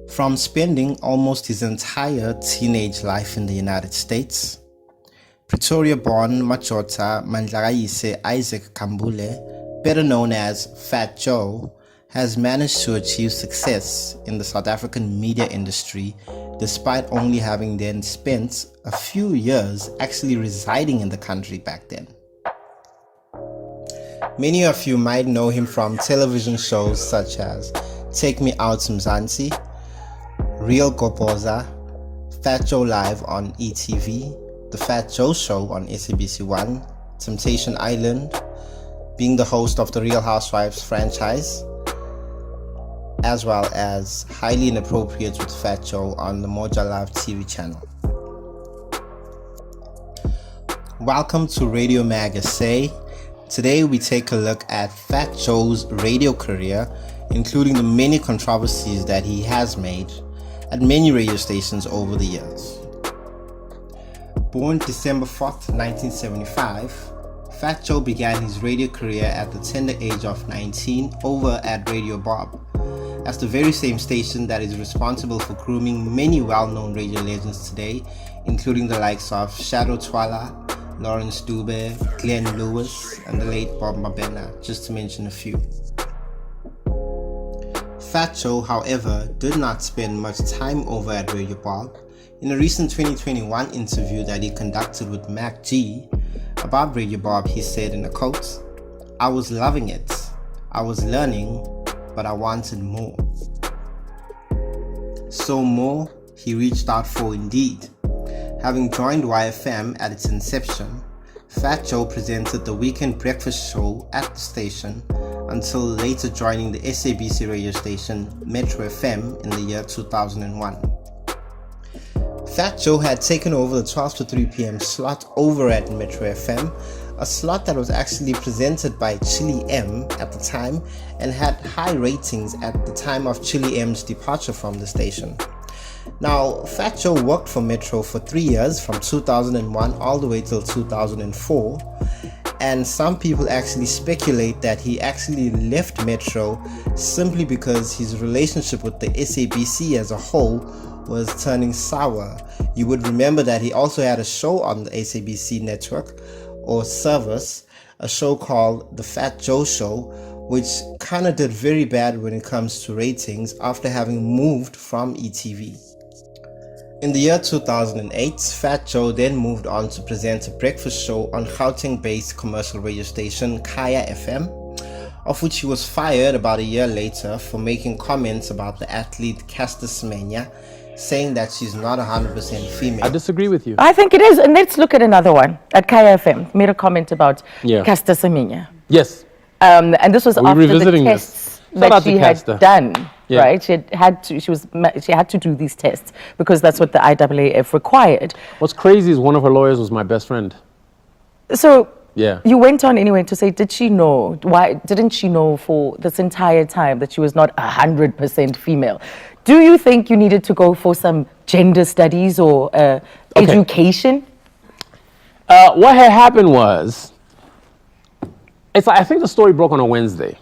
From spending almost his entire teenage life in the United States, Pretoria-born Machota Mandlakaise Isaac Kambule, better known as Phat Joe, has managed to achieve success in the South African media industry despite only having then spent a few years actually residing in the country back then. Many of you might know him from television shows such as Take Me Out Mzansi, Real Gopoza, Phat Joe Live on ETV, The Phat Joe Show on SABC1, Temptation Island, being the host of the Real Housewives franchise, as well as Highly Inappropriate with Phat Joe on the Moja Live TV channel. Welcome to Radio Mag SA. Today we take a look at Phat Joe's radio career, including the many controversies that he has made at many radio stations over the years. Born December 4th, 1975, Phat Joe began his radio career at the tender age of 19 over at Radio Bob. That's the very same station that is responsible for grooming many well-known radio legends today, including the likes of Shadow Twala, Lawrence Dube, Glenn Lewis, and the late Bob Mabena, just to mention a few. Phat Joe, however, did not spend much time over at Radio Bob. In a recent 2021 interview that he conducted with Mac G about Radio Bob, he said in a quote, "I was loving it. I was learning, but I wanted more." So more he reached out for indeed. Having joined YFM at its inception, Phat Joe presented the weekend breakfast show at the station until later joining the SABC radio station Metro FM in the year 2001. Phat Joe had taken over the 12 to 3 p.m. slot over at Metro FM, a slot that was actually presented by Chili M at the time and had high ratings at the time of Chili M's departure from the station. Now, Phat Joe worked for Metro for 3 years, from 2001 all the way till 2004, and some people actually speculate that he actually left Metro simply because his relationship with the SABC as a whole was turning sour. You would remember that he also had a show on the SABC network or service, a show called The Phat Joe Show, which kind of did very bad when it comes to ratings after having moved from ETV. In the year 2008, Phat Joe then moved on to present a breakfast show on Gauteng-based commercial radio station Kaya FM, of which he was fired about a year later for making comments about the athlete Caster Semenya, saying that she's not 100% female. I disagree with you. I think it is, and let's look at another one. At Kaya FM, made a comment about Caster Semenya. Yes. And this was after the tests that she had done. Yeah. Right, she had to do these tests because that's what the IAAF required. What's crazy is one of her lawyers was my best friend. So you went on anyway to say, did she know? Why didn't she know for this entire time that she was not 100% female? Do you think you needed to go for some gender studies or education? What had happened was, it's like, I think the story broke on a Wednesday.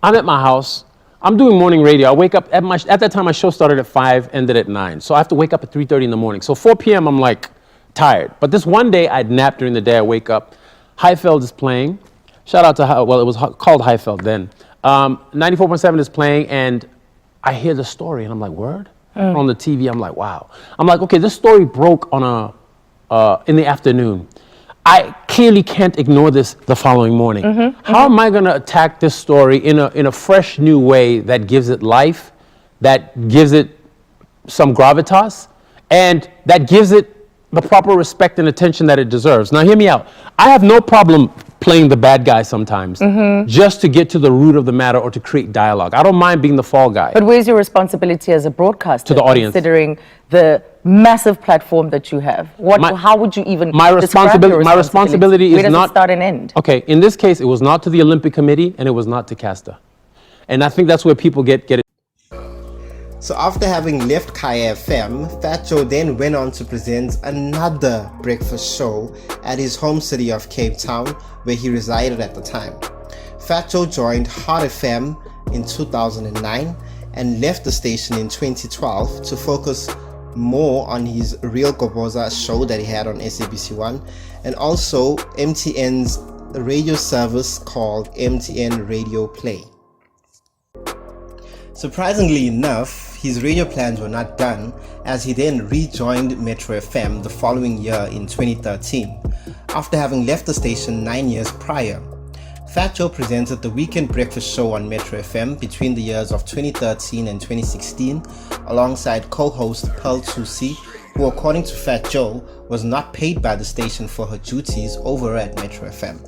I'm at my house. I'm doing morning radio. I wake up at that time my show started at 5, ended at 9. So I have to wake up at 3:30 in the morning. So 4 p.m. I'm like tired. But this one day I'd nap during the day. I wake up. Highfeld is playing. Shout out to, well, it was called Highfeld then. 94.7 is playing and I hear the story and I'm like, word? On the TV, I'm like, wow. I'm like, okay, this story broke on in the afternoon. I clearly can't ignore this the following morning. How am I going to attack this story in a fresh new way that gives it life, that gives it some gravitas, and that gives it the proper respect and attention that it deserves? Now, hear me out. I have no problem playing the bad guy sometimes, just to get to the root of the matter or to create dialogue. I don't mind being the fall guy. But where's your responsibility as a broadcaster to the audience, considering the massive platform that you have? How would you even describe your my responsibility Where is does not it start and end? Okay, in this case, it was not to the Olympic Committee and it was not to Caster, and I think that's where people get it. So after having left Kaya FM, Phat Joe then went on to present another breakfast show at his home city of Cape Town, where he resided at the time. Phat Joe joined Hot FM in 2009 and left the station in 2012 to focus more on his Real Goboza show that he had on SABC1 and also MTN's radio service called MTN Radio Play. Surprisingly enough, his radio plans were not done as he then rejoined Metro FM the following year in 2013 after having left the station 9 years prior. Phat Joe presented the weekend breakfast show on Metro FM between the years of 2013 and 2016 alongside co-host Pearl Tusi, who according to Phat Joe was not paid by the station for her duties over at Metro FM.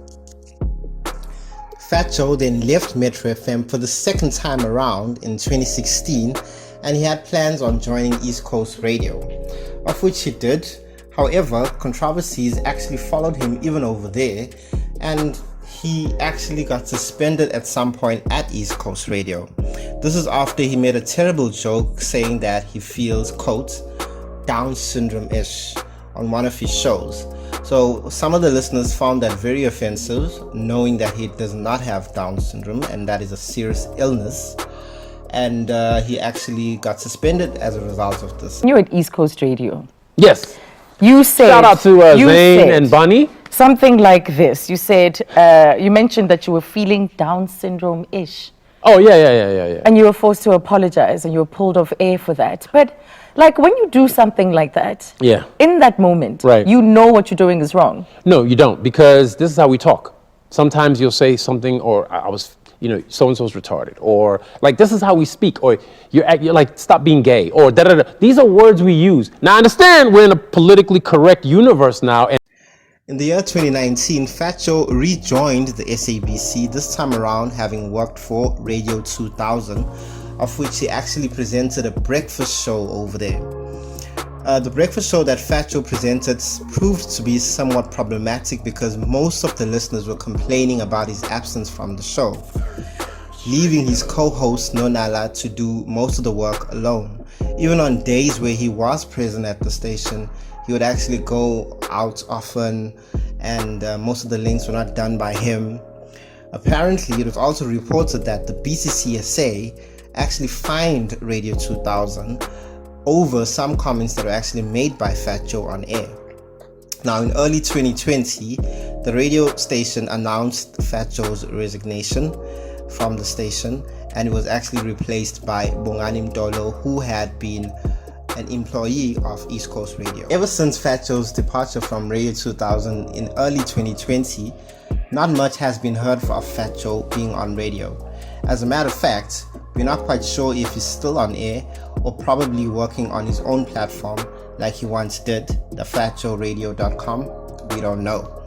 Phat Joe then left Metro FM for the second time around in 2016 and he had plans on joining East Coast Radio, of which he did. However, controversies actually followed him even over there and he actually got suspended at some point at East Coast Radio. This is after he made a terrible joke saying that he feels, quote, Down syndrome-ish on one of his shows. So some of the listeners found that very offensive, knowing that he does not have Down syndrome and that is a serious illness. And he actually got suspended as a result of this. You at East Coast Radio. Yes. You said... Shout out to Zane and Bunny. Something like this. You said, you mentioned that you were feeling Down syndrome-ish. Oh, yeah. And you were forced to apologize and you were pulled off air for that. But like when you do something like that, yeah, in that moment, right, you know what you're doing is wrong. No, you don't, because this is how we talk. Sometimes you'll say something, or I was, so-and-so's retarded, or like this is how we speak, or you're like, stop being gay, or da-da-da. These are words we use. Now, I understand we're in a politically correct universe now. And in the year 2019, Phat Joe rejoined the SABC, this time around having worked for Radio 2000, of which he actually presented a breakfast show over there. The breakfast show that Phat Joe presented proved to be somewhat problematic because most of the listeners were complaining about his absence from the show, leaving his co-host Nonala to do most of the work alone. Even on days where he was present at the station, he would actually go out often and most of the links were not done by him. Apparently, it was also reported that the BCCSA actually fined Radio 2000 over some comments that were actually made by Phat Joe on air. Now, in early 2020, the radio station announced Phat Joe's resignation from the station and it was actually replaced by Bongani Mdolo, who had been an employee of East Coast Radio. Ever since Phat Joe's departure from Radio 2000 in early 2020, not much has been heard of Phat Joe being on radio. As a matter of fact, we're not quite sure if he's still on air or probably working on his own platform like he once did, the phatjoeradio.com. We don't know.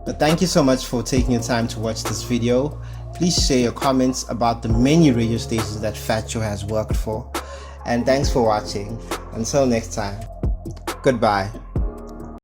But thank you so much for taking your time to watch this video. Please share your comments about the many radio stations that Phat Joe has worked for. And thanks for watching. Until next time, goodbye.